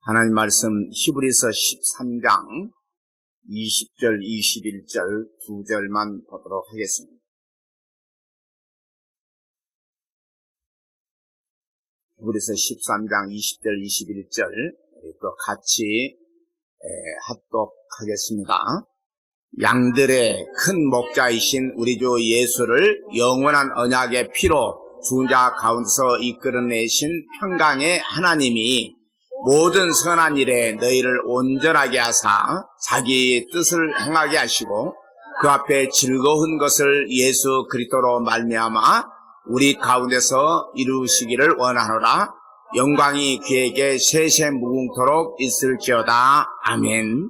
하나님 말씀 히브리서 13장 20절 21절 두 절만 보도록 하겠습니다. 히브리서 13장 20절 21절 또 같이 합독하겠습니다. 양들의 큰 목자이신 우리 주 예수를 영원한 언약의 피로 죽은 자 가운데서 이끌어내신 평강의 하나님이 모든 선한 일에 너희를 온전하게 하사 자기의 뜻을 행하게 하시고 그 앞에 즐거운 것을 예수 그리스도로 말미암아 우리 가운데서 이루시기를 원하노라. 영광이 그에게 세세 무궁토록 있을지어다. 아멘.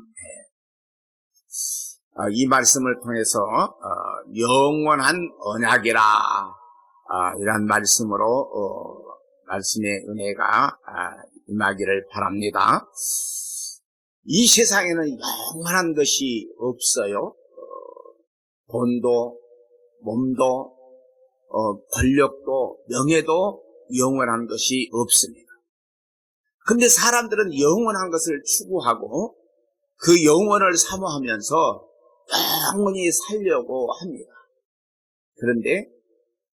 이 말씀을 통해서 영원한 언약이라 이런 말씀으로 말씀의 은혜가 임하기를 바랍니다. 이 세상에는 영원한 것이 없어요. 돈도 몸도 권력도 명예도 영원한 것이 없습니다. 근데 사람들은 영원한 것을 추구하고 그 영원을 사모하면서 영원히 살려고 합니다. 그런데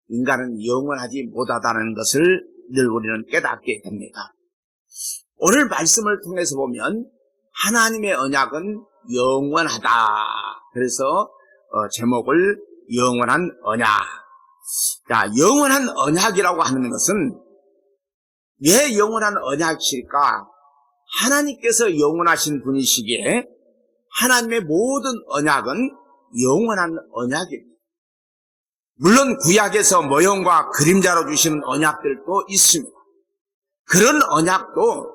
인간은 영원하지 못하다는 것을 늘 우리는 깨닫게 됩니다. 오늘 말씀을 통해서 보면 하나님의 언약은 영원하다. 그래서 제목을 영원한 언약. 자, 영원한 언약이라고 하는 것은 왜 영원한 언약일까? 하나님께서 영원하신 분이시기에 하나님의 모든 언약은 영원한 언약입니다. 물론 구약에서 모형과 그림자로 주시는 언약들도 있습니다. 그런 언약도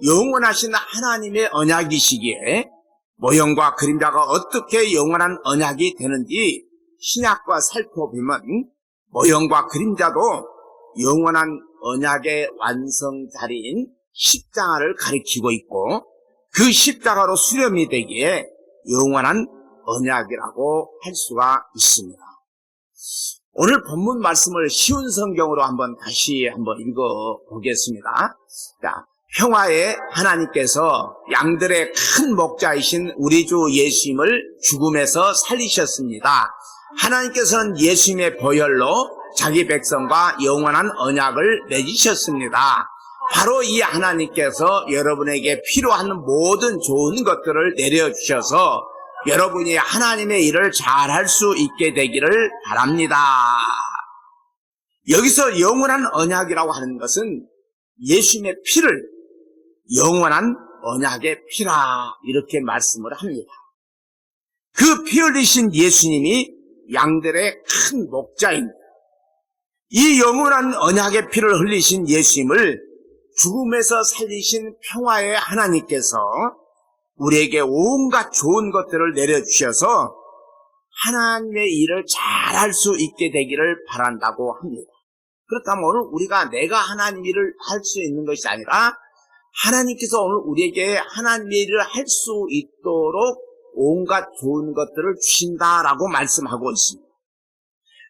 영원하신 하나님의 언약이시기에 모형과 그림자가 어떻게 영원한 언약이 되는지 신약과 살펴보면 모형과 그림자도 영원한 언약의 완성자리인 십자가를 가리키고 있고 그 십자가로 수렴이 되기에 영원한 언약이라고 할 수가 있습니다. 오늘 본문 말씀을 쉬운 성경으로 다시 한번 읽어보겠습니다. 자, 평화의 하나님께서 양들의 큰 목자이신 우리 주 예수님을 죽음에서 살리셨습니다. 하나님께서는 예수님의 보혈로 자기 백성과 영원한 언약을 맺으셨습니다. 바로 이 하나님께서 여러분에게 필요한 모든 좋은 것들을 내려주셔서 여러분이 하나님의 일을 잘할 수 있게 되기를 바랍니다. 여기서 영원한 언약이라고 하는 것은 예수님의 피를 영원한 언약의 피라 이렇게 말씀을 합니다. 그 피 흘리신 예수님이 양들의 큰 목자입니다. 이 영원한 언약의 피를 흘리신 예수님을 죽음에서 살리신 평화의 하나님께서 우리에게 온갖 좋은 것들을 내려주셔서 하나님의 일을 잘할 수 있게 되기를 바란다고 합니다. 그렇다면 오늘 우리가 내가 하나님 일을 할 수 있는 것이 아니라 하나님께서 오늘 우리에게 하나님의 일을 할 수 있도록 온갖 좋은 것들을 주신다라고 말씀하고 있습니다.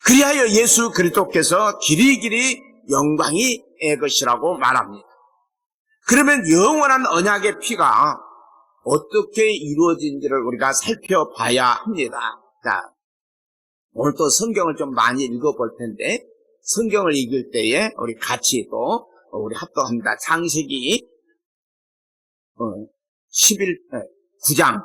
그리하여 예수 그리스도께서 길이길이 영광이 의 것이라고 말합니다. 그러면 영원한 언약의 피가 어떻게 이루어진지를 우리가 살펴봐야 합니다. 자, 오늘 또 성경을 좀 많이 읽어볼 텐데 성경을 읽을 때에 우리 같이 또 우리 합독합니다. 창세기 9장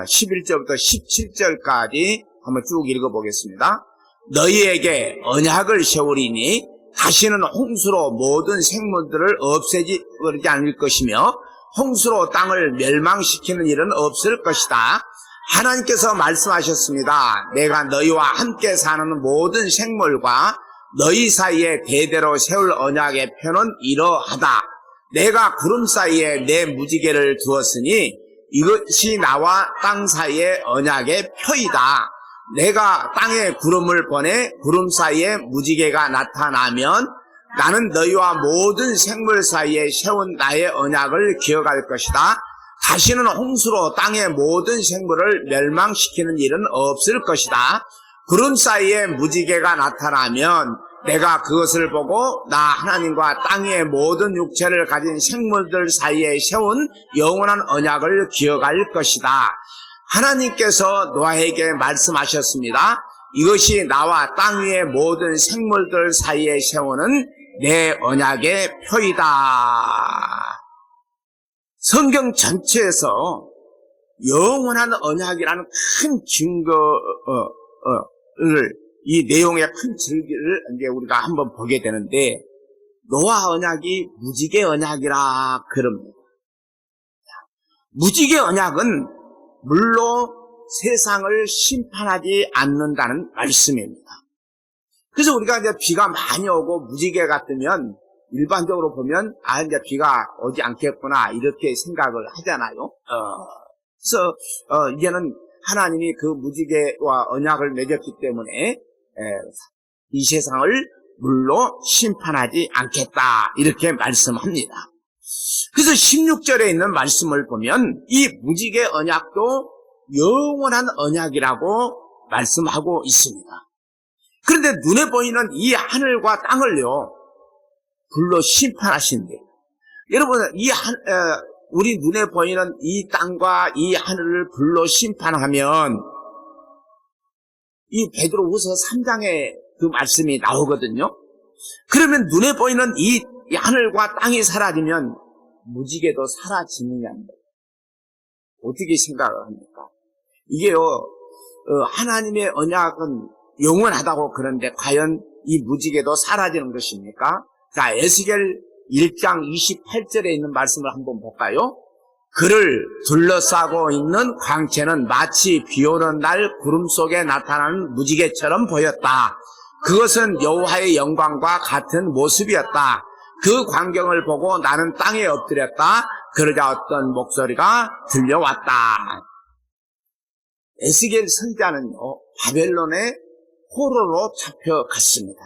11절부터 17절까지 한번 쭉 읽어보겠습니다. 너희에게 언약을 세우리니 다시는 홍수로 모든 생물들을 없애지 않을 것이며 홍수로 땅을 멸망시키는 일은 없을 것이다. 하나님께서 말씀하셨습니다. 내가 너희와 함께 사는 모든 생물과 너희 사이에 대대로 세울 언약의 표는 이러하다. 내가 구름 사이에 내 무지개를 두었으니 이것이 나와 땅 사이의 언약의 표이다. 내가 땅에 구름을 보내 구름 사이에 무지개가 나타나면 나는 너희와 모든 생물 사이에 세운 나의 언약을 기억할 것이다. 다시는 홍수로 땅의 모든 생물을 멸망시키는 일은 없을 것이다. 구름 사이에 무지개가 나타나면 내가 그것을 보고 나 하나님과 땅의 모든 육체를 가진 생물들 사이에 세운 영원한 언약을 기억할 것이다. 하나님께서 노아에게 말씀하셨습니다. 이것이 나와 땅 위의 모든 생물들 사이에 세우는 내 언약의 표이다. 성경 전체에서 영원한 언약이라는 큰 증거를, 이 내용의 큰 줄기를 이제 우리가 한번 보게 되는데, 노아 언약이 무지개 언약이라 그럽니다. 무지개 언약은 물로 세상을 심판하지 않는다는 말씀입니다. 그래서 우리가 이제 비가 많이 오고 무지개가 뜨면 일반적으로 보면 이제 비가 오지 않겠구나 이렇게 생각을 하잖아요. 그래서 이제는 하나님이 그 무지개와 언약을 맺었기 때문에 이 세상을 물로 심판하지 않겠다 이렇게 말씀합니다. 그래서 16절에 있는 말씀을 보면 이 무지개 언약도 영원한 언약이라고 말씀하고 있습니다. 그런데 눈에 보이는 이 하늘과 땅을요 불로 심판하신대. 여러분, 우리 눈에 보이는 이 땅과 이 하늘을 불로 심판하면 이 베드로후서 3장에 그 말씀이 나오거든요. 그러면 눈에 보이는 이 하늘과 땅이 사라지면 무지개도 사라지느냐는 거예요. 어떻게 생각을 합니까? 이게요, 하나님의 언약은 영원하다고 그러는데 과연 이 무지개도 사라지는 것입니까? 자, 에스겔 1장 28절에 있는 말씀을 한번 볼까요? 그를 둘러싸고 있는 광채는 마치 비오는 날 구름 속에 나타나는 무지개처럼 보였다. 그것은 여호와의 영광과 같은 모습이었다. 그 광경을 보고 나는 땅에 엎드렸다. 그러자 어떤 목소리가 들려왔다. 에스겔 선지자는요, 바벨론의 포로로 잡혀갔습니다.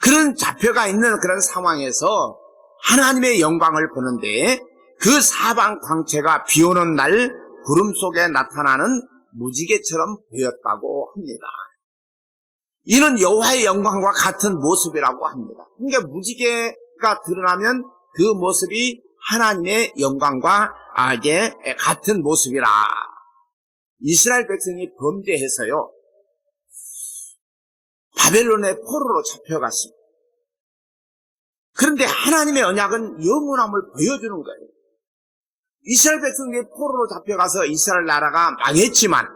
그런 잡혀가 있는 그런 상황에서 하나님의 영광을 보는데 그 사방 광채가 비 오는 날 구름 속에 나타나는 무지개처럼 보였다고 합니다. 이는 여호와의 영광과 같은 모습이라고 합니다. 그러니까 무지개가 드러나면 그 모습이 하나님의 영광과 이제 같은 모습이라. 이스라엘 백성이 범죄해서요, 바벨론의 포로로 잡혀갔습니다. 그런데 하나님의 언약은 영원함을 보여주는 거예요. 이스라엘 백성이 포로로 잡혀가서 이스라엘 나라가 망했지만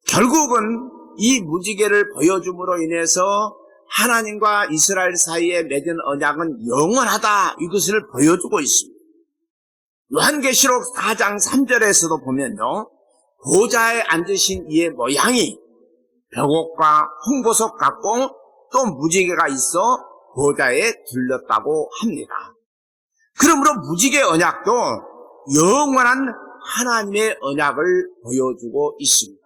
결국은 이 무지개를 보여줌으로 인해서 하나님과 이스라엘 사이에 맺은 언약은 영원하다, 이것을 보여주고 있습니다. 요한계시록 4장 3절에서도 보면요, 보좌에 앉으신 이의 모양이 벽옥과 홍보석 같고 또 무지개가 있어 보좌에 들렸다고 합니다. 그러므로 무지개 언약도 영원한 하나님의 언약을 보여주고 있습니다.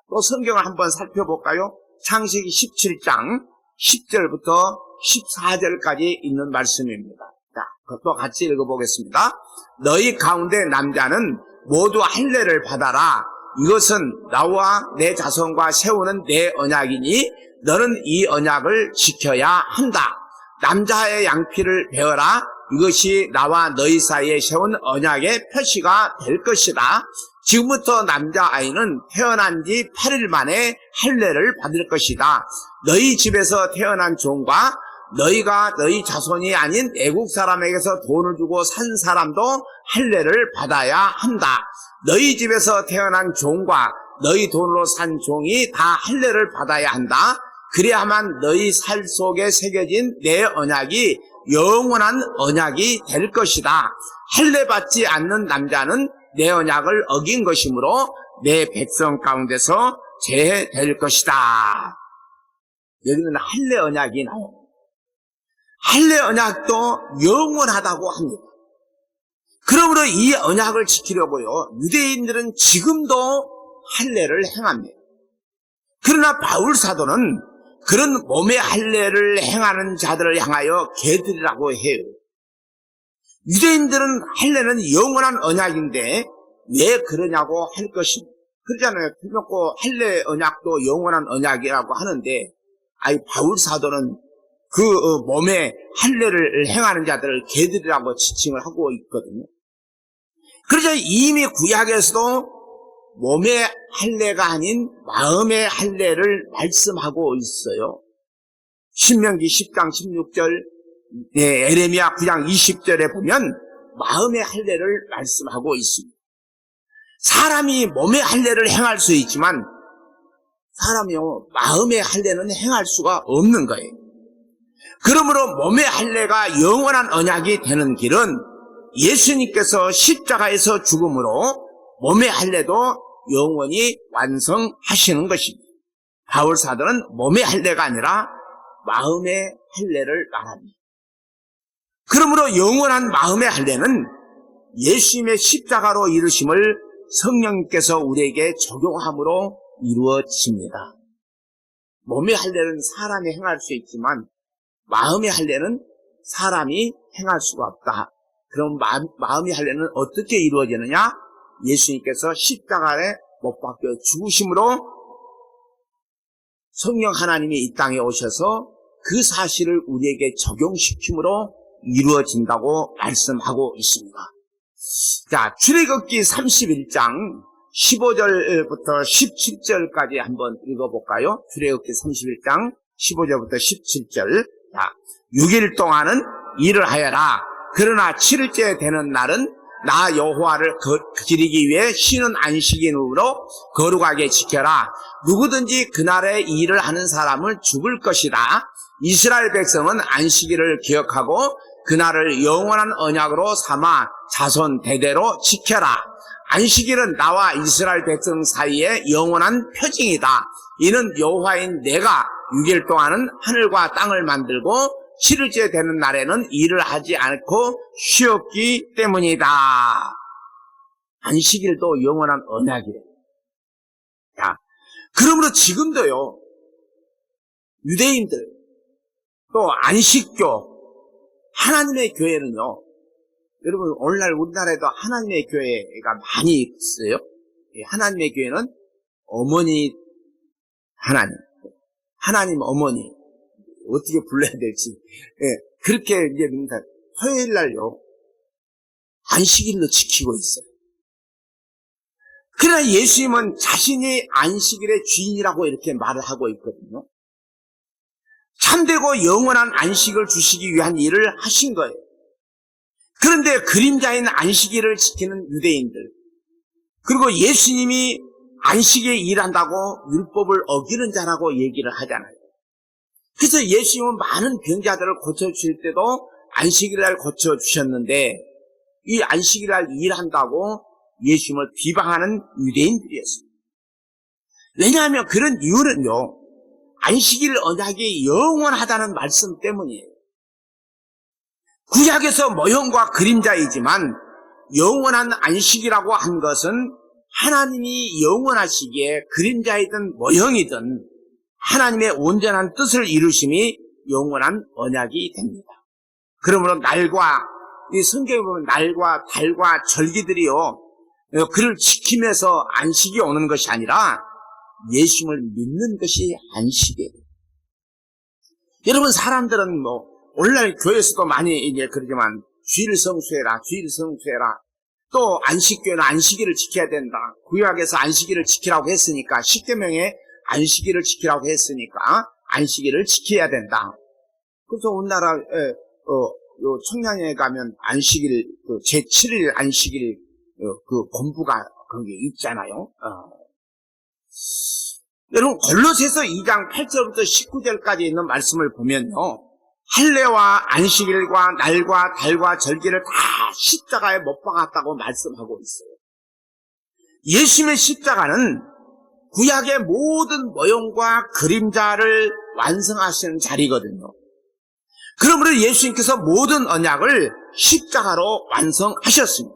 또 성경을 한번 살펴볼까요? 창세기 17장 10절부터 14절까지 있는 말씀입니다. 자, 그것도 같이 읽어보겠습니다. 너희 가운데 남자는 모두 할례를 받아라. 이것은 나와 내 자손과 세우는 내 언약이니 너는 이 언약을 지켜야 한다. 남자의 양피를 베어라. 이것이 나와 너희 사이에 세운 언약의 표시가 될 것이다. 지금부터 남자아이는 태어난 지 8일 만에 할례를 받을 것이다. 너희 집에서 태어난 종과 너희가 너희 자손이 아닌 애국 사람에게서 돈을 주고 산 사람도 할례를 받아야 한다. 너희 집에서 태어난 종과 너희 돈으로 산 종이 다 할례를 받아야 한다. 그래야만 너희 살 속에 새겨진 내 언약이 영원한 언약이 될 것이다. 할례 받지 않는 남자는 내 언약을 어긴 것이므로 내 백성 가운데서 제해될 것이다. 여기는 할례 언약이 나옵니다. 할례 언약도 영원하다고 합니다. 그러므로 이 언약을 지키려고요, 유대인들은 지금도 할례를 행합니다. 그러나 바울 사도는 그런 몸의 할례를 행하는 자들을 향하여 개들이라고 해요. 유대인들은 할례는 영원한 언약인데 왜 그러냐고 할 것입니다. 그러잖아요. 그렇고 할례 언약도 영원한 언약이라고 하는데 바울 사도는 그 몸에 할례를 행하는 자들을 개들이라고 지칭을 하고 있거든요. 그래서 이미 구약에서도 몸의 할례가 아닌 마음의 할례를 말씀하고 있어요. 신명기 10장 16절, 에레미야 9장 20절에 보면 마음의 할례를 말씀하고 있습니다. 사람이 몸의 할례를 행할 수 있지만 사람이요 마음의 할례는 행할 수가 없는 거예요. 그러므로 몸의 할례가 영원한 언약이 되는 길은 예수님께서 십자가에서 죽음으로 몸의 할례도 영원히 완성하시는 것입니다. 바울 사도는 몸의 할례가 아니라 마음의 할례를 말합니다. 그러므로 영원한 마음의 할례는 예수님의 십자가로 이루심을 성령님께서 우리에게 적용함으로 이루어집니다. 몸의 할례는 사람이 행할 수 있지만 마음의 할례는 사람이 행할 수가 없다. 그럼 마음의 할례는 어떻게 이루어지느냐? 예수님께서 십자가에 못 박혀 죽으심으로 성령 하나님이 이 땅에 오셔서 그 사실을 우리에게 적용시킴으로 이루어진다고 말씀하고 있습니다. 자, 출애굽기 31장 15절부터 17절까지 한번 읽어볼까요? 출애굽기 31장 15절부터 17절. 자, 6일 동안은 일을 하여라. 그러나 7일째 되는 날은 나 여호와를 기리기 위해 쉬는 안식일으로 거룩하게 지켜라. 누구든지 그날에 일을 하는 사람을 죽을 것이다. 이스라엘 백성은 안식일을 기억하고 그날을 영원한 언약으로 삼아 자손 대대로 지켜라. 안식일은 나와 이스라엘 백성 사이에 영원한 표징이다. 이는 여호와인 내가 6일 동안은 하늘과 땅을 만들고 7일째 되는 날에는 일을 하지 않고 쉬었기 때문이다. 안식일도 영원한 언약이에요. 자, 그러므로 지금도요, 유대인들, 또 안식교, 하나님의 교회는요, 여러분, 오늘날 우리나라에도 하나님의 교회가 많이 있어요. 하나님의 교회는 어머니 하나님 어머니, 어떻게 불러야 될지, 그렇게 이제 화요일 날요, 안식일로 지키고 있어요. 그러나 예수님은 자신이 안식일의 주인이라고 이렇게 말을 하고 있거든요. 참되고 영원한 안식을 주시기 위한 일을 하신 거예요. 그런데 그림자인 안식일을 지키는 유대인들, 그리고 예수님이 안식에 일한다고 율법을 어기는 자라고 얘기를 하잖아요. 그래서 예수님은 많은 병자들을 고쳐주실 때도 안식일날 고쳐주셨는데 이 안식일날 일한다고 예수님을 비방하는 유대인들이었습니다. 왜냐하면 그런 이유는요, 안식일 언약이 영원하다는 말씀 때문이에요. 구약에서 모형과 그림자이지만 영원한 안식이라고 한 것은 하나님이 영원하시기에 그림자이든 모형이든 하나님의 온전한 뜻을 이루심이 영원한 언약이 됩니다. 그러므로 이 성경에 보면 날과 달과 절기들이요, 그를 지키면서 안식이 오는 것이 아니라 예수님을 믿는 것이 안식이에요. 여러분, 사람들은 오늘날 교회에서도 많이 이제 그러지만 주일 성수해라. 또 안식교회는 안식일을 지켜야 된다. 구약에서 안식일을 지키라고 했으니까, 십계명에 안식일을 지키라고 했으니까 안식일을 지켜야 된다. 그래서 우리나라 청량에 가면 안식일 제7일 안식일 그 본부가 그런 게 있잖아요. 여러분, 골로새서 2장 8절부터 19절까지 있는 말씀을 보면요, 할례와 안식일과 날과 달과 절기를 다 십자가에 못 박았다고 말씀하고 있어요. 예수님의 십자가는 구약의 모든 모형과 그림자를 완성하시는 자리거든요. 그러므로 예수님께서 모든 언약을 십자가로 완성하셨습니다.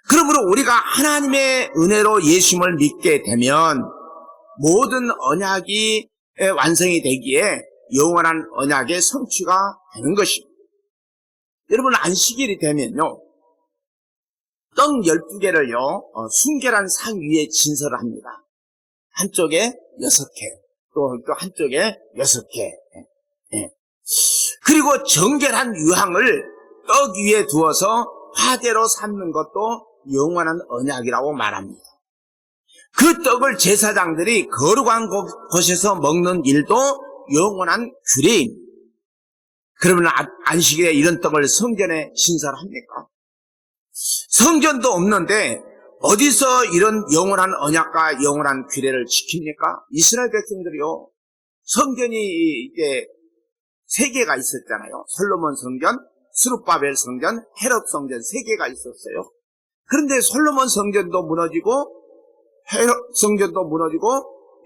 그러므로 우리가 하나님의 은혜로 예수님을 믿게 되면 모든 언약이 완성이 되기에 영원한 언약의 성취가 되는 것입니다. 여러분, 안식일이 되면요, 떡 12개를요, 순결한 상 위에 진설을 합니다. 한쪽에 6개, 또 한쪽에 6개. 예. 그리고 정결한 유향을 떡 위에 두어서 화제로 삼는 것도 영원한 언약이라고 말합니다. 그 떡을 제사장들이 거룩한 곳에서 먹는 일도 영원한 규례입니다. 그러면 안식일에 이런 떡을 성전에 신설합니까? 성전도 없는데 어디서 이런 영원한 언약과 영원한 규례를 지킵니까? 이스라엘 백성들이요, 성전이 이제 3개가 있었잖아요. 솔로몬 성전, 스룹바벨 성전, 헤롯 성전 3개가 있었어요. 그런데 솔로몬 성전도 무너지고 헤롯 성전도 무너지고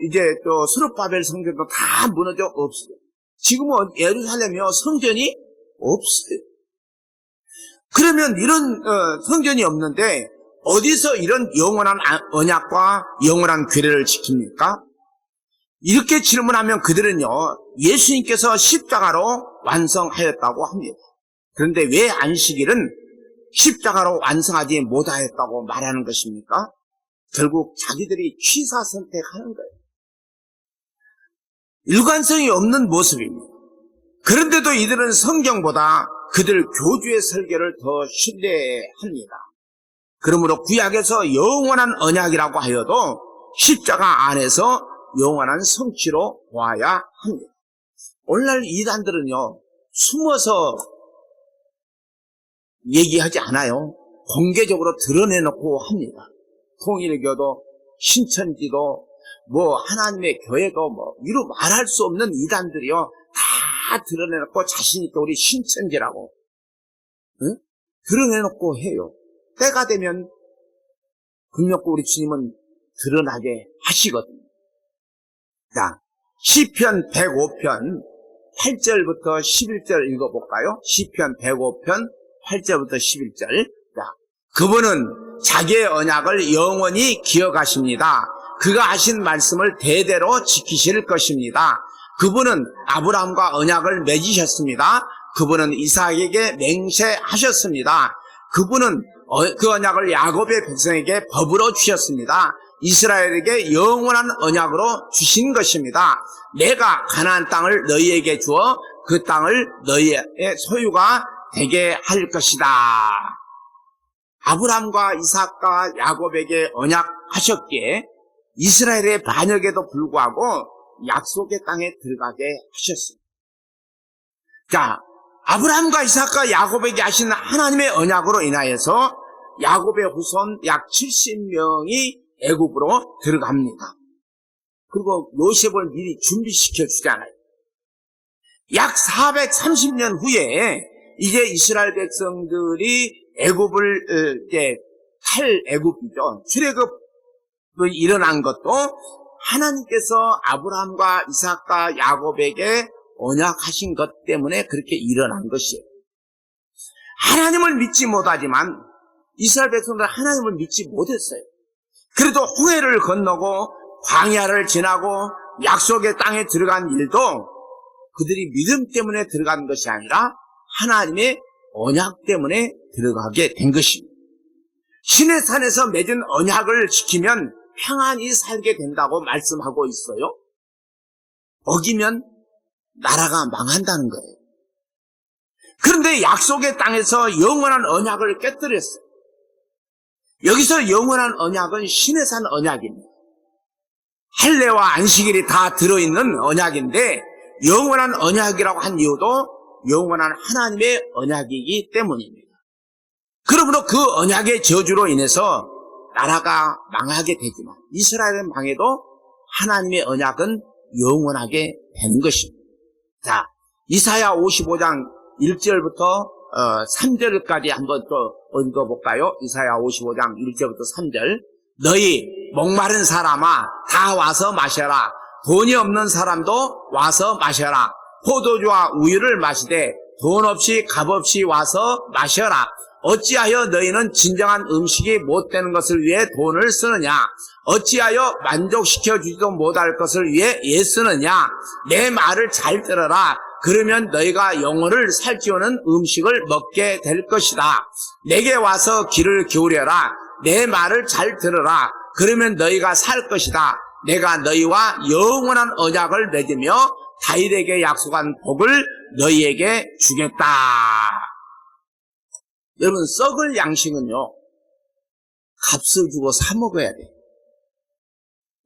이제 또 스룹바벨 성전도 다 무너져 없어요. 지금은 예루살렘이요, 성전이 없어요. 그러면 이런 성전이 없는데 어디서 이런 영원한 언약과 영원한 규례를 지킵니까? 이렇게 질문하면 그들은요, 예수님께서 십자가로 완성하였다고 합니다. 그런데 왜 안식일은 십자가로 완성하지 못하였다고 말하는 것입니까? 결국 자기들이 취사 선택하는 거예요. 일관성이 없는 모습입니다. 그런데도 이들은 성경보다 그들 교주의 설교를 더 신뢰합니다. 그러므로 구약에서 영원한 언약이라고 하여도 십자가 안에서 영원한 성취로 보아야 합니다. 오늘날 이단들은요, 숨어서 얘기하지 않아요. 공개적으로 드러내놓고 합니다. 통일교도, 신천지도, 하나님의 교회도 이루 말할 수 없는 이단들이요, 다 드러내놓고 자신있게 우리 신천지라고, 응? 드러내놓고 해요. 때가 되면 금욕고 우리 주님은 드러나게 하시거든요. 자, 시편 105편 8절부터 11절 읽어볼까요? 시편 105편 8절부터 11절. 자, 그분은 자기의 언약을 영원히 기억하십니다. 그가 하신 말씀을 대대로 지키실 것입니다. 그분은 아브라함과 언약을 맺으셨습니다. 그분은 이삭에게 맹세하셨습니다. 그분은 그 언약을 야곱의 백성에게 법으로 주셨습니다. 이스라엘에게 영원한 언약으로 주신 것입니다. 내가 가나안 땅을 너희에게 주어 그 땅을 너희의 소유가 되게 할 것이다. 아브라함과 이삭과 야곱에게 언약하셨기에 이스라엘의 반역에도 불구하고 약속의 땅에 들어가게 하셨습니다. 자, 아브라함과 이삭과 야곱에게 하신 하나님의 언약으로 인하여서 야곱의 후손 약 70명이 애굽으로 들어갑니다. 그리고 요셉을 미리 준비시켜 주잖아요. 약 430년 후에 이제 이스라엘 백성들이 애굽을 이제 탈애굽이죠. 출애굽이 일어난 것도 하나님께서 아브라함과 이삭과 야곱에게 언약하신 것 때문에 그렇게 일어난 것이에요. 하나님을 믿지 못하지만 이스라엘 백성들은 하나님을 믿지 못했어요. 그래도 홍해를 건너고 광야를 지나고 약속의 땅에 들어간 일도 그들이 믿음 때문에 들어간 것이 아니라 하나님의 언약 때문에 들어가게 된 것입니다. 신의 산에서 맺은 언약을 지키면 평안히 살게 된다고 말씀하고 있어요. 어기면 나라가 망한다는 거예요. 그런데 약속의 땅에서 영원한 언약을 깨뜨렸어요. 여기서 영원한 언약은 신의 산 언약입니다. 할례와 안식일이 다 들어있는 언약인데 영원한 언약이라고 한 이유도 영원한 하나님의 언약이기 때문입니다. 그러므로 그 언약의 저주로 인해서 나라가 망하게 되지만 이스라엘은 망해도 하나님의 언약은 영원하게 되는 것입니다. 자, 이사야 55장 1절부터 3절까지 한번 또 읽어볼까요? 이사야 55장 1절부터 3절. 너희 목마른 사람아 다 와서 마셔라. 돈이 없는 사람도 와서 마셔라. 포도주와 우유를 마시되 돈 없이 값 없이 와서 마셔라. 어찌하여 너희는 진정한 음식이 못 되는 것을 위해 돈을 쓰느냐? 어찌하여 만족시켜주지도 못할 것을 위해 애 쓰느냐? 내 말을 잘 들어라. 그러면 너희가 영혼을 살찌우는 음식을 먹게 될 것이다. 내게 와서 귀를 기울여라. 내 말을 잘 들어라. 그러면 너희가 살 것이다. 내가 너희와 영원한 언약을 맺으며 다윗에게 약속한 복을 너희에게 주겠다. 여러분, 썩을 양식은요, 값을 주고 사 먹어야 돼.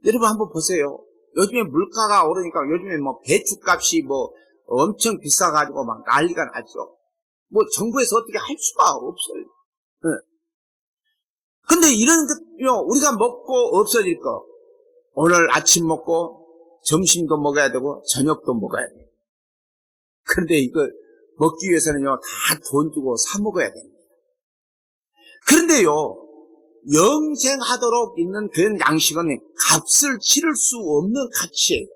여러분 한번 보세요. 요즘에 물가가 오르니까 요즘에 배추값이 엄청 비싸가지고 막 난리가 나죠. 정부에서 어떻게 할 수가 없어요. 근데 이런 것요, 우리가 먹고 없어질 거. 오늘 아침 먹고 점심도 먹어야 되고 저녁도 먹어야 돼. 그런데 이거 먹기 위해서는요, 다 돈 주고 사 먹어야 됩니다. 그런데요, 영생하도록 있는 그런 양식은 값을 치를 수 없는 가치예요.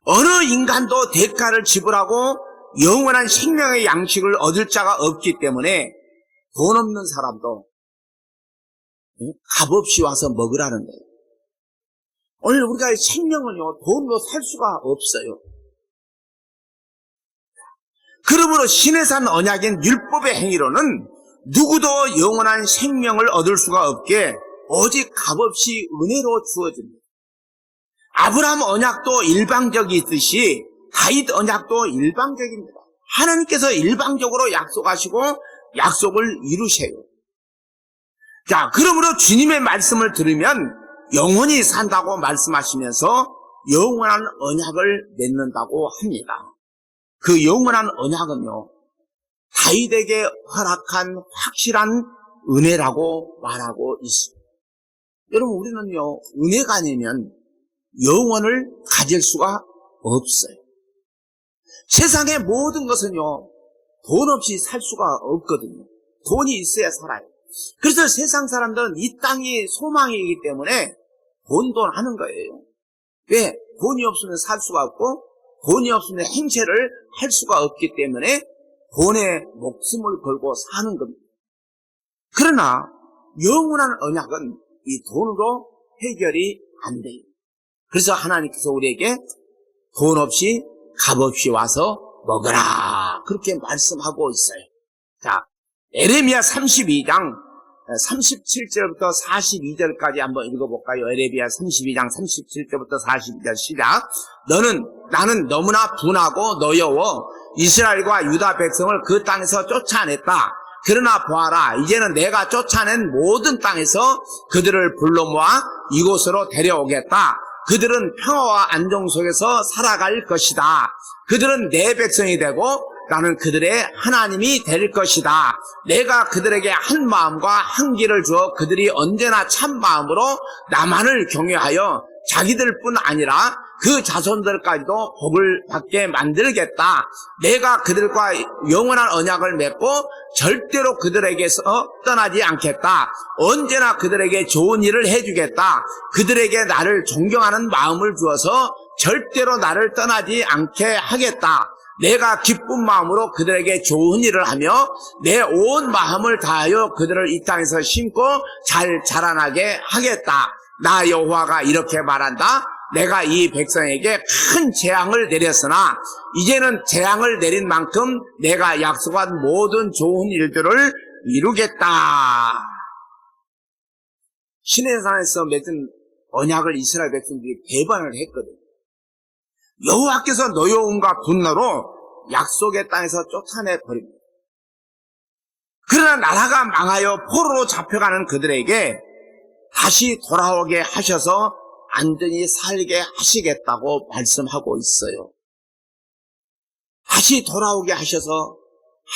어느 인간도 대가를 지불하고 영원한 생명의 양식을 얻을 자가 없기 때문에 돈 없는 사람도 값없이 와서 먹으라는 거예요. 오늘 우리가 생명은요, 돈으로 살 수가 없어요. 그러므로 신의 산 언약인 율법의 행위로는 누구도 영원한 생명을 얻을 수가 없게 오직 값없이 은혜로 주어집니다. 아브라함 언약도 일방적이 있듯이 다윗 언약도 일방적입니다. 하나님께서 일방적으로 약속하시고 약속을 이루세요. 자, 그러므로 주님의 말씀을 들으면 영원히 산다고 말씀하시면서 영원한 언약을 맺는다고 합니다. 그 영원한 언약은요, 다윗에게 허락한 확실한 은혜라고 말하고 있습니다. 여러분, 우리는요, 은혜가 아니면 영원을 가질 수가 없어요. 세상의 모든 것은요, 돈 없이 살 수가 없거든요. 돈이 있어야 살아요. 그래서 세상 사람들은 이 땅이 소망이기 때문에 돈 하는 거예요. 왜? 돈이 없으면 살 수가 없고 돈이 없으면 행세를 할 수가 없기 때문에 돈에 목숨을 걸고 사는 겁니다. 그러나 영원한 언약은 이 돈으로 해결이 안 돼요. 그래서 하나님께서 우리에게 돈 없이 값없이 와서 먹으라, 그렇게 말씀하고 있어요. 자, 에레미야 32장 37절부터 42절까지 한번 읽어볼까요? 에레미야 32장 37절부터 42절 시작. 나는 너무나 분하고 노여워 이스라엘과 유다 백성을 그 땅에서 쫓아냈다. 그러나 보아라, 이제는 내가 쫓아낸 모든 땅에서 그들을 불러 모아 이곳으로 데려오겠다. 그들은 평화와 안정 속에서 살아갈 것이다. 그들은 내 백성이 되고 나는 그들의 하나님이 될 것이다. 내가 그들에게 한 마음과 한 길을 주어 그들이 언제나 참 마음으로 나만을 경외하여 자기들뿐 아니라 그 자손들까지도 복을 받게 만들겠다. 내가 그들과 영원한 언약을 맺고 절대로 그들에게서 떠나지 않겠다. 언제나 그들에게 좋은 일을 해주겠다. 그들에게 나를 존경하는 마음을 주어서 절대로 나를 떠나지 않게 하겠다. 내가 기쁜 마음으로 그들에게 좋은 일을 하며 내 온 마음을 다하여 그들을 이 땅에서 심고 잘 자라나게 하겠다. 나 여호와가 이렇게 말한다. 내가 이 백성에게 큰 재앙을 내렸으나 이제는 재앙을 내린 만큼 내가 약속한 모든 좋은 일들을 이루겠다. 시내산에서 맺은 언약을 이스라엘 백성들이 배반을 했거든. 여호와께서 노여움과 분노로 약속의 땅에서 쫓아내 버립니다. 그러나 나라가 망하여 포로로 잡혀가는 그들에게 다시 돌아오게 하셔서 안전히 살게 하시겠다고 말씀하고 있어요. 다시 돌아오게 하셔서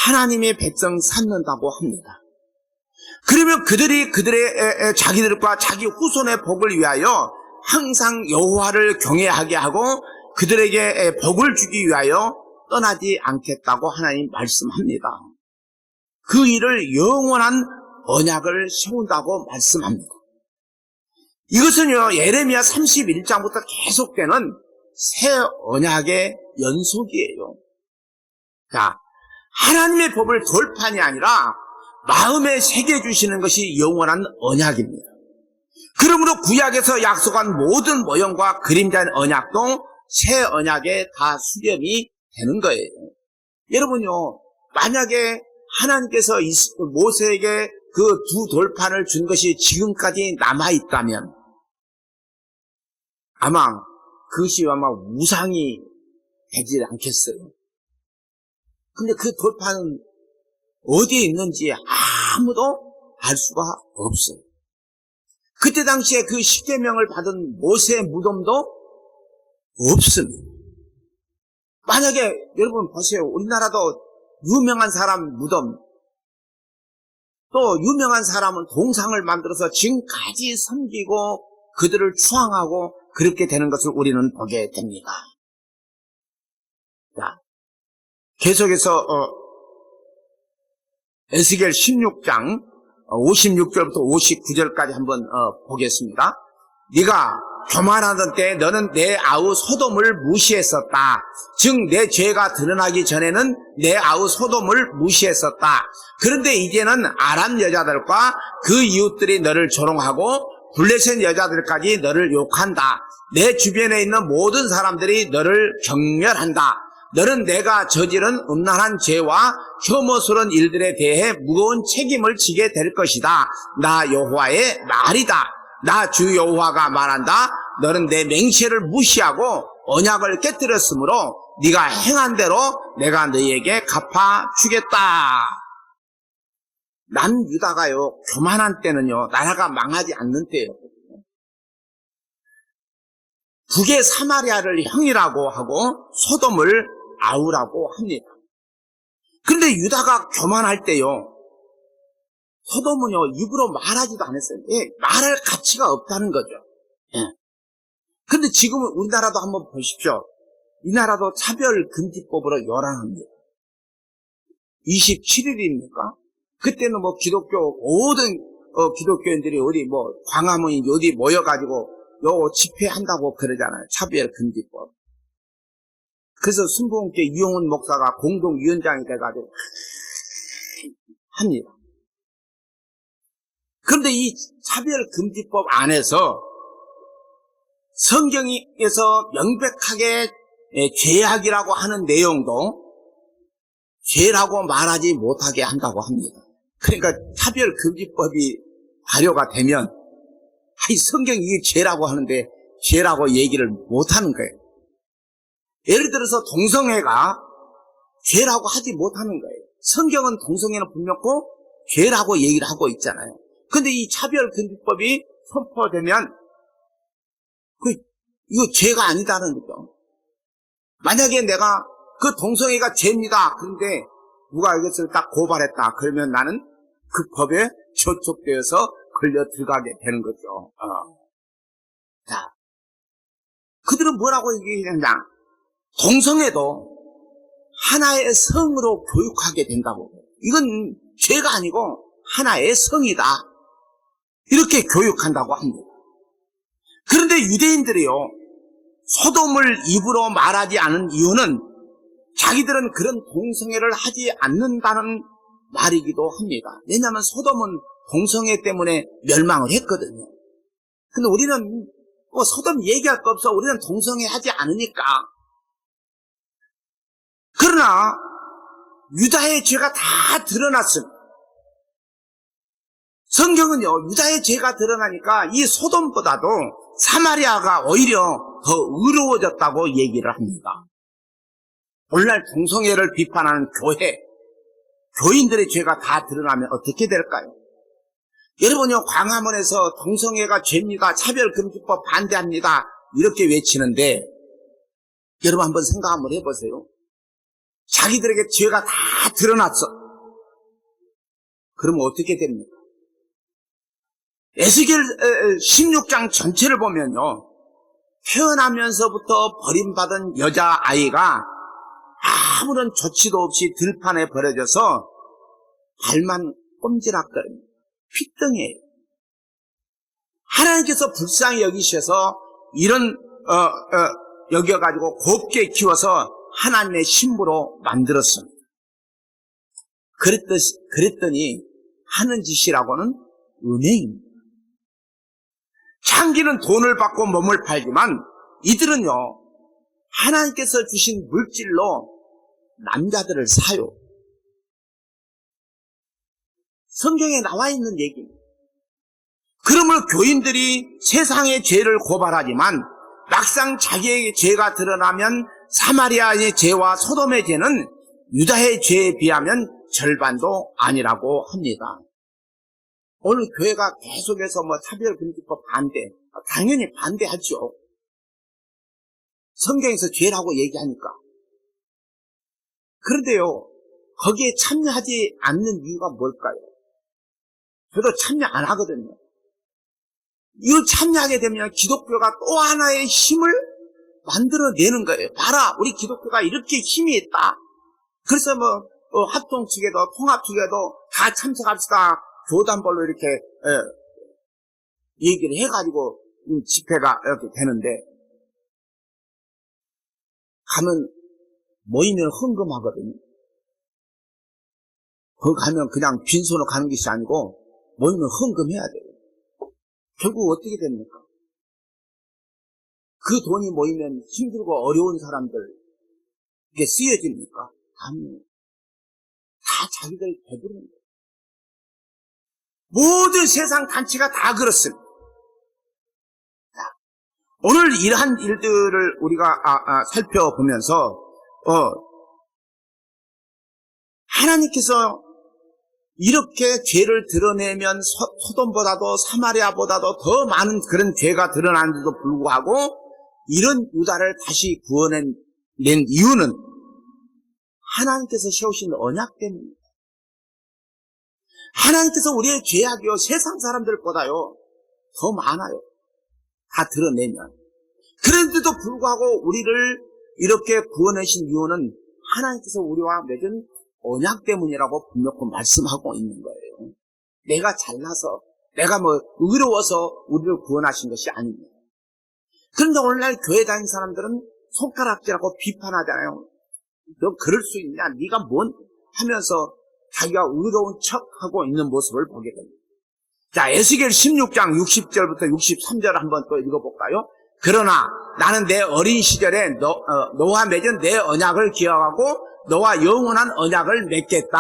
하나님의 백성 삼는다고 합니다. 그러면 그들이 자기들과 자기 후손의 복을 위하여 항상 여호와를 경외하게 하고 그들에게 복을 주기 위하여 떠나지 않겠다고 하나님 말씀합니다. 그 일을 영원한 언약을 세운다고 말씀합니다. 이것은요, 예레미야 31장부터 계속되는 새 언약의 연속이에요. 자, 하나님의 법을 돌판이 아니라 마음에 새겨주시는 것이 영원한 언약입니다. 그러므로 구약에서 약속한 모든 모형과 그림자의 언약도 새 언약에 다 수렴이 되는 거예요. 여러분요, 만약에 하나님께서 모세에게 그 두 돌판을 준 것이 지금까지 남아있다면 아마 그것이 아마 우상이 되지 않겠어요. 근데 그 돌판은 어디에 있는지 아무도 알 수가 없어요. 그때 당시에 그 십계명을 받은 모세의 무덤도 없습니다. 만약에 여러분 보세요. 우리나라도 유명한 사람 무덤, 또 유명한 사람은 동상을 만들어서 지금까지 섬기고 그들을 추앙하고 그렇게 되는 것을 우리는 보게 됩니다. 자, 계속해서 에스겔 16장 56절부터 59절까지 한번 보겠습니다. 네가 교만하던 때 너는 내 아우 소돔을 무시했었다. 즉 내 죄가 드러나기 전에는 내 아우 소돔을 무시했었다. 그런데 이제는 아람 여자들과 그 이웃들이 너를 조롱하고 블레셋 여자들까지 너를 욕한다. 내 주변에 있는 모든 사람들이 너를 경멸한다. 너는 내가 저지른 음란한 죄와 혐오스러운 일들에 대해 무거운 책임을 지게 될 것이다. 나 여호와의 말이다. 나 주 여호와가 말한다. 너는 내 맹세를 무시하고 언약을 깨뜨렸으므로 네가 행한 대로 내가 너희에게 갚아주겠다. 남유다가요, 교만한 때는요, 나라가 망하지 않는 때예요. 북의 사마리아를 형이라고 하고 소돔을 아우라고 합니다. 그런데 유다가 교만할 때요, 소돔은요, 입으로 말하지도 않았어요. 예, 말할 가치가 없다는 거죠. 예. 근데 지금은 우리나라도 한번 보십시오. 이 나라도 차별금지법으로 요란합니다. 27일입니까? 그때는 뭐 기독교, 모든 기독교인들이 어디 뭐 광화문이 어디 모여가지고 요 집회한다고 그러잖아요. 차별금지법. 그래서 순복음교회 이용훈 목사가 공동위원장이 돼가지고 합니다. 그런데 이 차별금지법 안에서 성경에서 명백하게 죄악이라고 하는 내용도 죄라고 말하지 못하게 한다고 합니다. 그러니까 차별금지법이 발효가 되면 성경이 이게 죄라고 하는데 죄라고 얘기를 못하는 거예요. 예를 들어서 동성애가 죄라고 하지 못하는 거예요. 성경은 동성애는 분명고 죄라고 얘기를 하고 있잖아요. 근데 이 차별금지법이 선포되면 이거 죄가 아니다는 거죠. 만약에 내가 그 동성애가 죄입니다. 그런데 누가 이것을 딱 고발했다. 그러면 나는 그 법에 저촉되어서 걸려 들어가게 되는 거죠. 자, 그들은 뭐라고 얘기했냐? 동성애도 하나의 성으로 교육하게 된다고. 이건 죄가 아니고 하나의 성이다. 이렇게 교육한다고 합니다. 그런데 유대인들이요, 소돔을 입으로 말하지 않은 이유는 자기들은 그런 동성애를 하지 않는다는 말이기도 합니다. 왜냐하면 소돔은 동성애 때문에 멸망을 했거든요. 근데 우리는 뭐 소돔 얘기할 거 없어. 우리는 동성애 하지 않으니까. 그러나 유다의 죄가 다 드러났습니다. 성경은요, 유다의 죄가 드러나니까 이 소돔보다도 사마리아가 오히려 더 의로워졌다고 얘기를 합니다. 오늘날 동성애를 비판하는 교인들의 죄가 다 드러나면 어떻게 될까요? 여러분요, 광화문에서 동성애가 죄입니다. 차별금지법 반대합니다. 이렇게 외치는데 여러분 한번 생각 한번 해보세요. 자기들에게 죄가 다 드러났어. 그러면 어떻게 됩니까? 에스겔 16장 전체를 보면요, 태어나면서부터 버림받은 여자아이가 아무런 조치도 없이 들판에 버려져서 발만 꼼지락거립니다. 핏등이에요. 하나님께서 불쌍히 여기셔서 이런 여겨가지고 곱게 키워서 하나님의 신부로 만들었습니다. 그랬더니 하는 짓이라고는 은행입니다. 창기는 돈을 받고 몸을 팔지만 이들은요, 하나님께서 주신 물질로 남자들을 사요. 성경에 나와 있는 얘기입니다. 그러므로 교인들이 세상의 죄를 고발하지만 막상 자기의 죄가 드러나면 사마리아의 죄와 소돔의 죄는 유다의 죄에 비하면 절반도 아니라고 합니다. 오늘 교회가 계속해서 차별금지법 반대, 당연히 반대하죠. 성경에서 죄라고 얘기하니까. 그런데요, 거기에 참여하지 않는 이유가 뭘까요? 저도 참여 안 하거든요. 이걸 참여하게 되면 기독교가 또 하나의 힘을 만들어내는 거예요. 봐라, 우리 기독교가 이렇게 힘이 있다. 그래서 합동 측에도 통합 측에도 다 참석합시다. 교단별로 이렇게 얘기를 해가지고 집회가 이렇게 되는데, 가면 모이면 헌금하거든요. 거기 가면 그냥 빈손으로 가는 것이 아니고 모이면 헌금해야 돼요. 결국 어떻게 됩니까? 그 돈이 모이면 힘들고 어려운 사람들에게 쓰여집니까? 아니요. 다 자기들 배부르는 거예요. 모든 세상 단체가 다 그렇습니다. 오늘 이러한 일들을 우리가 살펴보면서 하나님께서 이렇게 죄를 드러내면 소돔보다도 사마리아보다도 더 많은 그런 죄가 드러나는데도 불구하고 이런 유다를 다시 구원낸 이유는 하나님께서 세우신 언약 때문입니다. 하나님께서 우리의 죄악이요 세상 사람들보다요 더 많아요. 다 드러내면. 그런데도 불구하고 우리를 이렇게 구원하신 이유는 하나님께서 우리와 맺은 언약 때문이라고 분명히 말씀하고 있는 거예요. 내가 잘나서, 내가 의로워서 우리를 구원하신 것이 아닙니다. 그런데 오늘날 교회 다니는 사람들은 손가락질하고 비판하잖아요. 너 그럴 수 있냐? 네가 뭔? 하면서 자기가 의로운 척하고 있는 모습을 보게 됩니다. 자, 에스겔 16장 60절부터 63절 한번 또 읽어볼까요? 그러나 나는 내 어린 시절에 너와 맺은 내 언약을 기억하고 너와 영원한 언약을 맺겠다.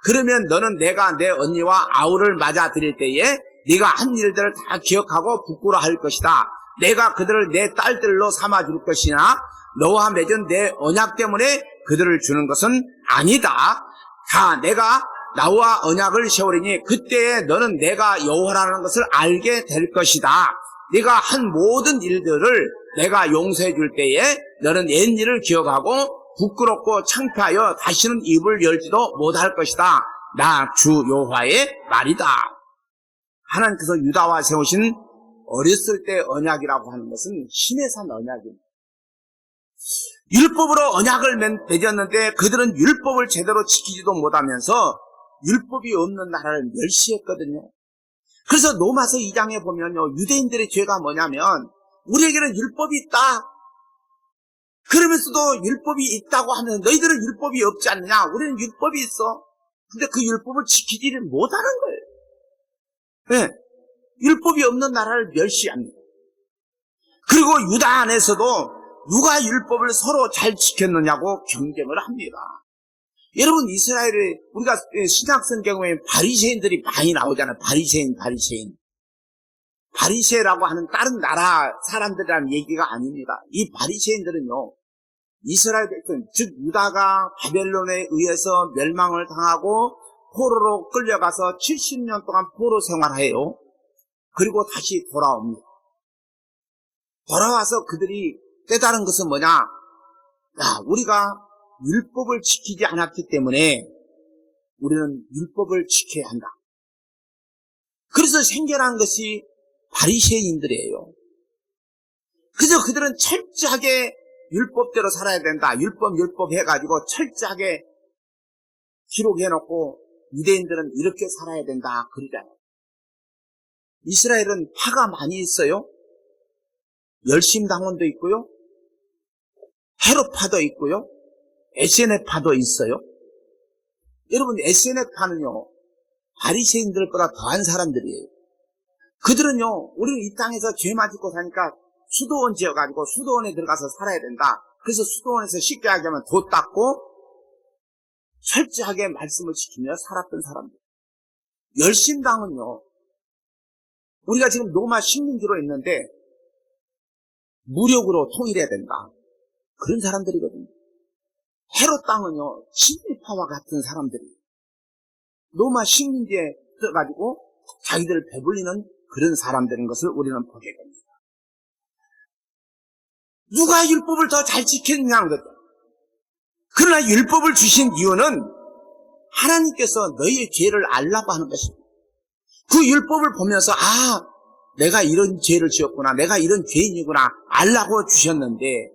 그러면 너는 내가 내 언니와 아우를 맞아들일 때에 네가 한 일들을 다 기억하고 부끄러워할 것이다. 내가 그들을 내 딸들로 삼아줄 것이나 너와 맺은 내 언약 때문에 그들을 주는 것은 아니다. 다 내가 나와 언약을 세우리니 그때에 너는 내가 여호와라는 것을 알게 될 것이다. 네가 한 모든 일들을 내가 용서해 줄 때에 너는 옛일을 기억하고 부끄럽고 창피하여 다시는 입을 열지도 못할 것이다. 나 주 여호와의 말이다. 하나님께서 유다와 세우신 어렸을 때 언약이라고 하는 것은 신의 산 언약입니다. 율법으로 언약을 맺었는데 그들은 율법을 제대로 지키지도 못하면서 율법이 없는 나라를 멸시했거든요. 그래서 로마서 2장에 보면요, 유대인들의 죄가 뭐냐면 우리에게는 율법이 있다. 그러면서도 율법이 있다고 하면 너희들은 율법이 없지 않느냐? 우리는 율법이 있어. 근데 그 율법을 지키지를 못하는 거예요. 네. 율법이 없는 나라를 멸시합니다. 그리고 유다 안에서도 누가 율법을 서로 잘 지켰느냐고 경쟁을 합니다. 여러분, 이스라엘에 우리가 신약 성경에 바리새인들이 많이 나오잖아요. 바리새인. 바리새라고 하는 다른 나라 사람들이라는 얘기가 아닙니다. 이 바리새인들은요, 이스라엘 백성, 즉 유다가 바벨론에 의해서 멸망을 당하고 포로로 끌려가서 70년 동안 포로 생활해요. 그리고 다시 돌아옵니다. 돌아와서 그들이 깨달은 것은 뭐냐? 우리가 율법을 지키지 않았기 때문에 우리는 율법을 지켜야 한다. 그래서 생겨난 것이 바리새인들이에요. 그래서 그들은 철저하게 율법대로 살아야 된다. 율법 해가지고 철저하게 기록해놓고 유대인들은 이렇게 살아야 된다. 그러잖아요. 이스라엘은 파가 많이 있어요. 열심당원도 있고요. 헤롯파도 있고요. SNF파도 있어요. 여러분, SNF파는요, 바리새인들보다 더한 사람들이에요. 그들은요, 우리는 이 땅에서 죄만 짓고 사니까 수도원 지어가지고 수도원에 들어가서 살아야 된다. 그래서 수도원에서 쉽게 하자면 도 닦고 철저하게 말씀을 지키며 살았던 사람들. 열심당은요, 우리가 지금 로마 식민지로 있는데 무력으로 통일해야 된다. 그런 사람들이거든요. 헤롯 땅은요, 친일파와 같은 사람들이 로마 식민지에 떠가지고 자기들 배불리는 그런 사람들인 것을 우리는 보게 됩니다. 누가 율법을 더 잘 지켰느냐는 거죠. 그러나 율법을 주신 이유는 하나님께서 너희의 죄를 알라고 하는 것입니다. 그 율법을 보면서 내가 이런 죄를 지었구나, 내가 이런 죄인이구나 알라고 주셨는데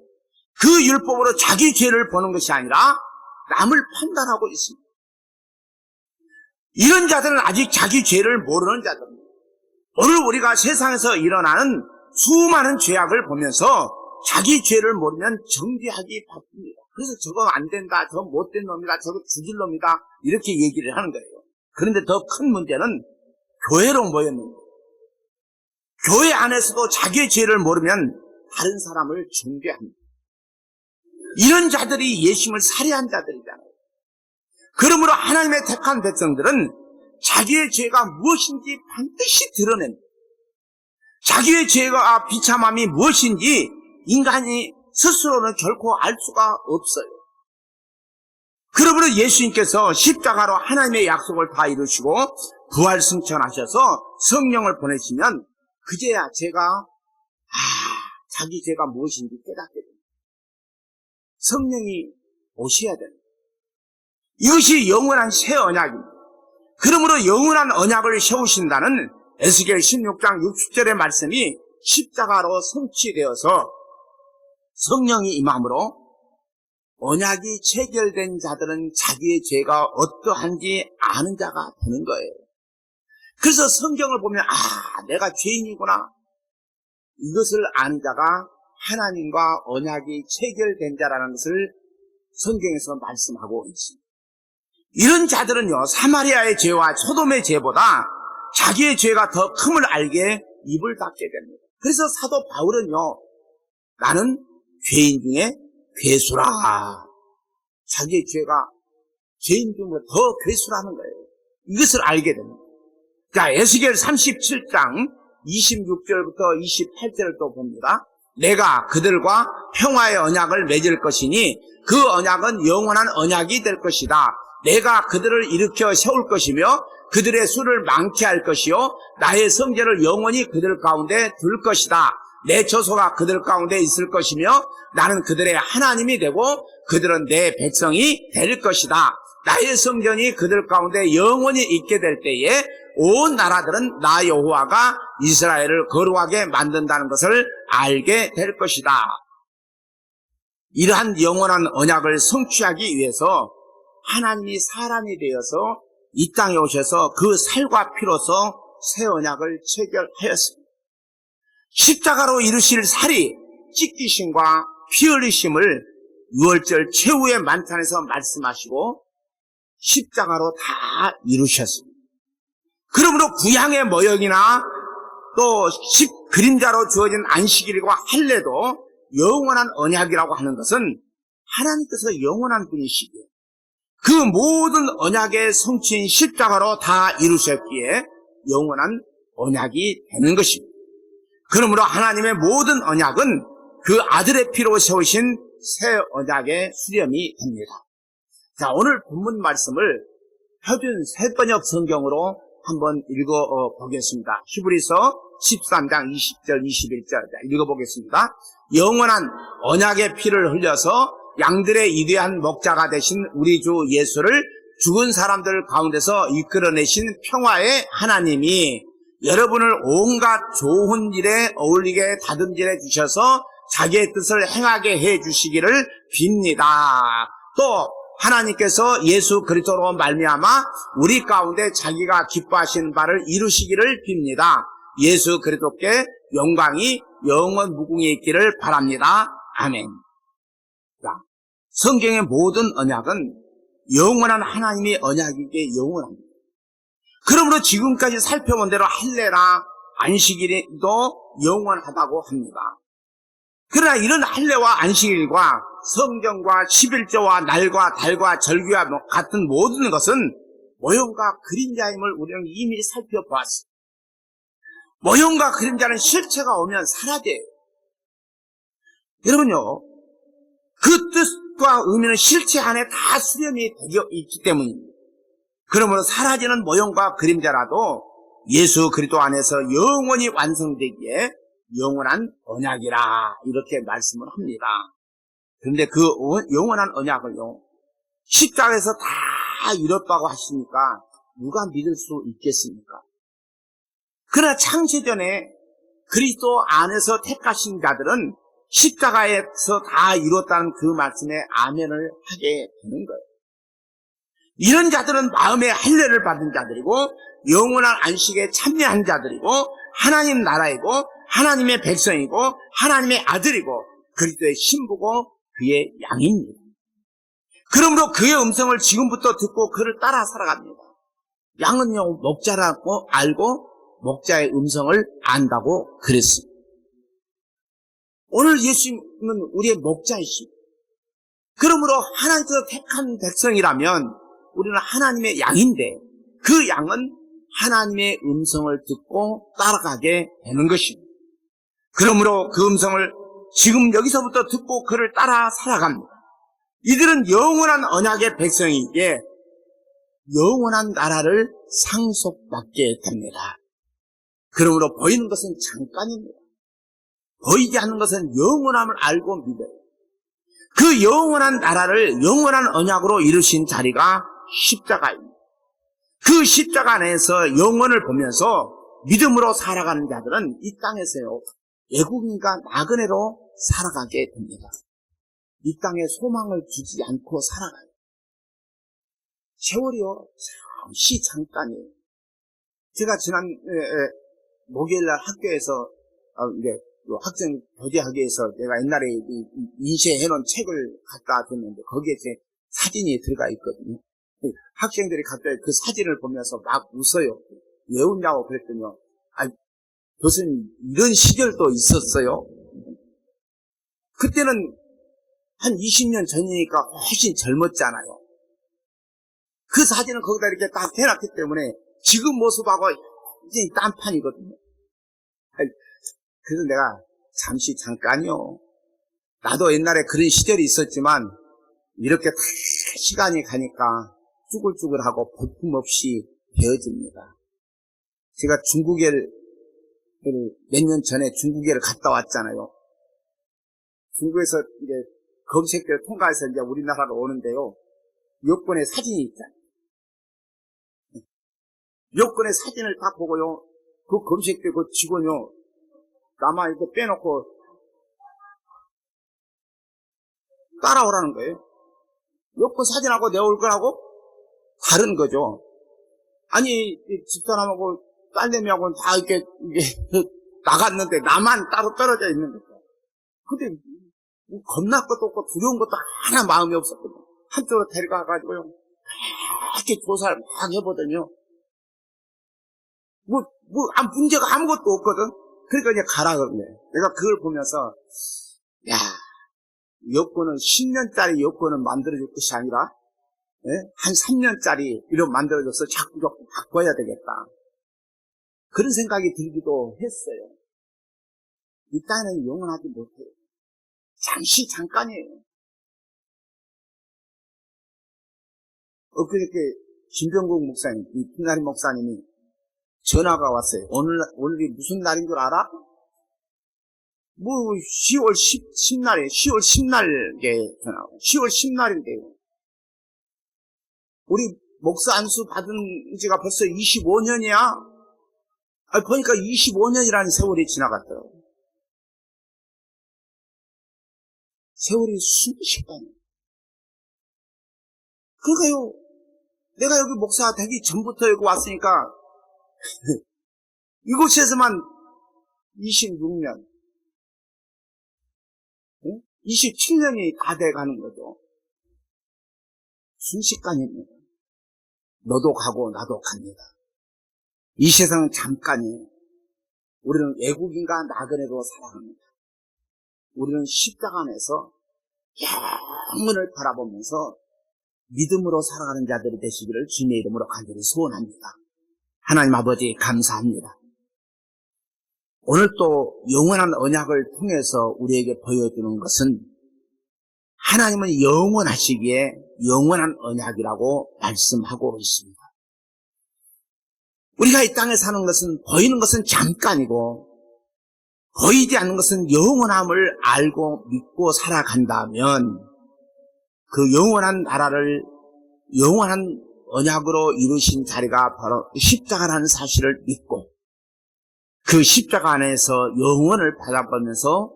그 율법으로 자기 죄를 보는 것이 아니라 남을 판단하고 있습니다. 이런 자들은 아직 자기 죄를 모르는 자들입니다. 오늘 우리가 세상에서 일어나는 수많은 죄악을 보면서 자기 죄를 모르면 정죄하기 바쁩니다. 그래서 저거 안 된다, 저거 못된 놈이다, 저거 죽일 놈이다 이렇게 얘기를 하는 거예요. 그런데 더 큰 문제는 교회로 모였는 거예요. 교회 안에서도 자기의 죄를 모르면 다른 사람을 정죄합니다. 이런 자들이 예수님을 살해한 자들이잖아요. 그러므로 하나님의 택한 백성들은 자기의 죄가 무엇인지 반드시 드러냅니다. 자기의 죄가 비참함이 무엇인지 인간이 스스로는 결코 알 수가 없어요. 그러므로 예수님께서 십자가로 하나님의 약속을 다 이루시고 부활 승천하셔서 성령을 보내시면 그제야 자기 죄가 무엇인지 깨닫게 됩니다. 성령이 오셔야 됩니다. 이것이 영원한 새 언약입니다. 그러므로 영원한 언약을 세우신다는 에스겔 16장 60절의 말씀이 십자가로 성취되어서 성령이 임함으로 언약이 체결된 자들은 자기의 죄가 어떠한지 아는 자가 되는 거예요. 그래서 성경을 보면 내가 죄인이구나, 이것을 아는 자가 하나님과 언약이 체결된 자라는 것을 성경에서 말씀하고 있습니다. 이런 자들은요, 사마리아의 죄와 소돔의 죄보다 자기의 죄가 더 큼을 알게 입을 닫게 됩니다. 그래서 사도 바울은요, 나는 죄인 중에 괴수라, 자기의 죄가 죄인 중에 더 괴수라는 거예요. 이것을 알게 됩니다. 자, 에스겔 37장 26절부터 28절을 또 봅니다. 내가 그들과 평화의 언약을 맺을 것이니 그 언약은 영원한 언약이 될 것이다. 내가 그들을 일으켜 세울 것이며 그들의 수를 많게 할 것이요 나의 성전을 영원히 그들 가운데 둘 것이다. 내 처소가 그들 가운데 있을 것이며 나는 그들의 하나님이 되고 그들은 내 백성이 될 것이다. 나의 성전이 그들 가운데 영원히 있게 될 때에 온 나라들은 나 여호와가 이스라엘을 거룩하게 만든다는 것을 알게 될 것이다. 이러한 영원한 언약을 성취하기 위해서 하나님이 사람이 되어서 이 땅에 오셔서 그 살과 피로서 새 언약을 체결하였습니다. 십자가로 이루실 살이 찢기심과 피 흘리심을 6월절 최후의 만찬에서 말씀하시고 십자가로 다 이루셨습니다. 그러므로 구약의 모형이나 또 그림자로 주어진 안식일과 할례도 영원한 언약이라고 하는 것은 하나님께서 영원한 분이시기에 그 모든 언약의 성취인 십자가로 다 이루셨기에 영원한 언약이 되는 것입니다. 그러므로 하나님의 모든 언약은 그 아들의 피로 세우신 새 언약의 수렴이 됩니다. 자, 오늘 본문 말씀을 표준 새번역 성경으로 한번 읽어보겠습니다. 히브리서 13장 20절 21절 읽어보겠습니다. 영원한 언약의 피를 흘려서 양들의 위대한 목자가 되신 우리 주 예수를 죽은 사람들 가운데서 이끌어내신 평화의 하나님이 여러분을 온갖 좋은 일에 어울리게 다듬질해 주셔서 자기의 뜻을 행하게 해 주시기를 빕니다. 또 하나님께서 예수 그리스도로 말미암아 우리 가운데 자기가 기뻐하시는 바를 이루시기를 빕니다. 예수 그리스도께 영광이 영원 무궁히 있기를 바랍니다. 아멘. 자, 성경의 모든 언약은 영원한 하나님의 언약이기에 영원합니다. 그러므로 지금까지 살펴본 대로 할례나 안식일도 영원하다고 합니다. 그러나 이런 할례와 안식일과 성경과 11조와 날과 달과 절기와 같은 모든 것은 모형과 그림자임을 우리는 이미 살펴보았습니다. 모형과 그림자는 실체가 오면 사라져요. 여러분요, 그 뜻과 의미는 실체 안에 다 수렴이 되어 있기 때문입니다. 그러므로 사라지는 모형과 그림자라도 예수 그리스도 안에서 영원히 완성되기에 영원한 언약이라 이렇게 말씀을 합니다. 그런데 그 영원한 언약을요, 십자가에서 다 이뤘다고 하시니까 누가 믿을 수 있겠습니까? 그러나 창세전에 그리스도 안에서 택하신 자들은 십자가에서 다 이뤘다는 그 말씀에 아멘을 하게 되는 거예요. 이런 자들은 마음의 할례를 받은 자들이고 영원한 안식에 참여한 자들이고 하나님 나라이고 하나님의 백성이고 하나님의 아들이고 그리스도의 신부고 그의 양입니다. 그러므로 그의 음성을 지금부터 듣고 그를 따라 살아갑니다. 양은요, 목자라고 알고 목자의 음성을 안다고 그랬습니다. 오늘 예수님은 우리의 목자이십니다. 그러므로 하나님께서 택한 백성이라면 우리는 하나님의 양인데 그 양은 하나님의 음성을 듣고 따라가게 되는 것입니다. 그러므로 그 음성을 지금 여기서부터 듣고 그를 따라 살아갑니다. 이들은 영원한 언약의 백성이기에 영원한 나라를 상속받게 됩니다. 그러므로 보이는 것은 잠깐입니다. 보이지 않는 것은 영원함을 알고 믿어요. 그 영원한 나라를 영원한 언약으로 이루신 자리가 십자가입니다. 그 십자가 안에서 영원을 보면서 믿음으로 살아가는 자들은 이 땅에서요, 애국인과 나그네로 살아가게 됩니다. 이 땅에 소망을 주지 않고 살아가요. 세월이요, 잠시 잠깐이에요. 제가 지난 목요일날 학교에서 이제 학생 교대학교에서 내가 옛날에 인쇄해놓은 책을 갖다 줬는데 거기에 제 사진이 들어가 있거든요. 학생들이 갑자기 그 사진을 보면서 막 웃어요. 왜 웃냐고 그랬더니요, 교수님 이런 시절도 있었어요. 그때는 한 20년 전이니까 훨씬 젊었잖아요. 그 사진을 거기다 이렇게 딱 해놨기 때문에 지금 모습하고 이제 딴판이거든요. 그래서 내가 잠시 잠깐요, 나도 옛날에 그런 시절이 있었지만 이렇게 다 시간이 가니까 쭈글쭈글하고 볼품없이 되어집니다. 제가 중국에를 몇 년 전에 중국에를 갔다 왔잖아요. 중국에서 이제 검색대를 통과해서 이제 우리나라로 오는데요, 여권에 사진이 있잖아요. 여권에 사진을 딱 보고요, 그 검색대 그 직원요, 나만 이렇게 빼놓고 따라오라는 거예요. 여권 사진하고 내 얼굴하고 다른 거죠. 아니, 집사람하고 딸내미하고는 다 이렇게 나갔는데 나만 따로 떨어져 있는 거죠. 근데 겁날 것도 없고 두려운 것도 하나 마음이 없었거든요. 한쪽으로 데려가가지고요, 이렇게 조사를 막 해보더니요, 문제가 아무것도 없거든. 그러니까 이제 가라 그러네. 내가 그걸 보면서, 야, 여권은 10년짜리 여권은 만들어줄 것이 아니라, 한 3년짜리 이런 만들어줘서 자꾸 바꿔야 되겠다. 그런 생각이 들기도 했어요. 이 땅에는 영원하지 못해요. 잠시 잠깐이에요. 엊그저께 김병국 목사님, 이 김나리 목사님이 전화가 왔어요. 오늘이 무슨 날인 줄 알아? 10월 10날이에요. 10월 10날에 전화가. 10월 10날인데요. 우리 목사 안수 받은 지가 벌써 25년이야. 보니까 25년이라는 세월이 지나갔더라고요. 세월이 순식간이에요. 그러니까요, 내가 여기 목사 되기 전부터 여기 왔으니까 이곳에서만 26년, 27년이 다 돼가는 거죠. 순식간입니다. 너도 가고 나도 갑니다. 이 세상은 잠깐이에요. 우리는 외국인과 나그네로 살아갑니다. 우리는 십자가 안에서 영문을 바라보면서 믿음으로 살아가는 자들이 되시기를 주님의 이름으로 간절히 소원합니다. 하나님 아버지 감사합니다. 오늘 또 영원한 언약을 통해서 우리에게 보여주는 것은 하나님은 영원하시기에 영원한 언약이라고 말씀하고 있습니다. 우리가 이 땅에 사는 것은 보이는 것은 잠깐이고 보이지 않는 것은 영원함을 알고 믿고 살아간다면 그 영원한 나라를 영원한 언약으로 이루신 자리가 바로 십자가라는 사실을 믿고 그 십자가 안에서 영원을 바라보면서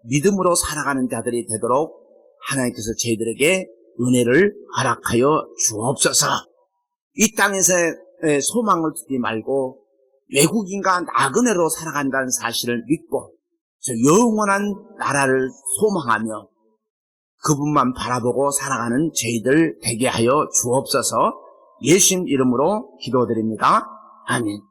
믿음으로 살아가는 자들이 되도록 하나님께서 저희들에게 은혜를 허락하여 주옵소서. 이 땅에서의 소망을 두지 말고 외국인과 나그네로 살아간다는 사실을 믿고 영원한 나라를 소망하며 그분만 바라보고 살아가는 저희들 되게 하여 주옵소서. 예수님 이름으로 기도드립니다. 아멘.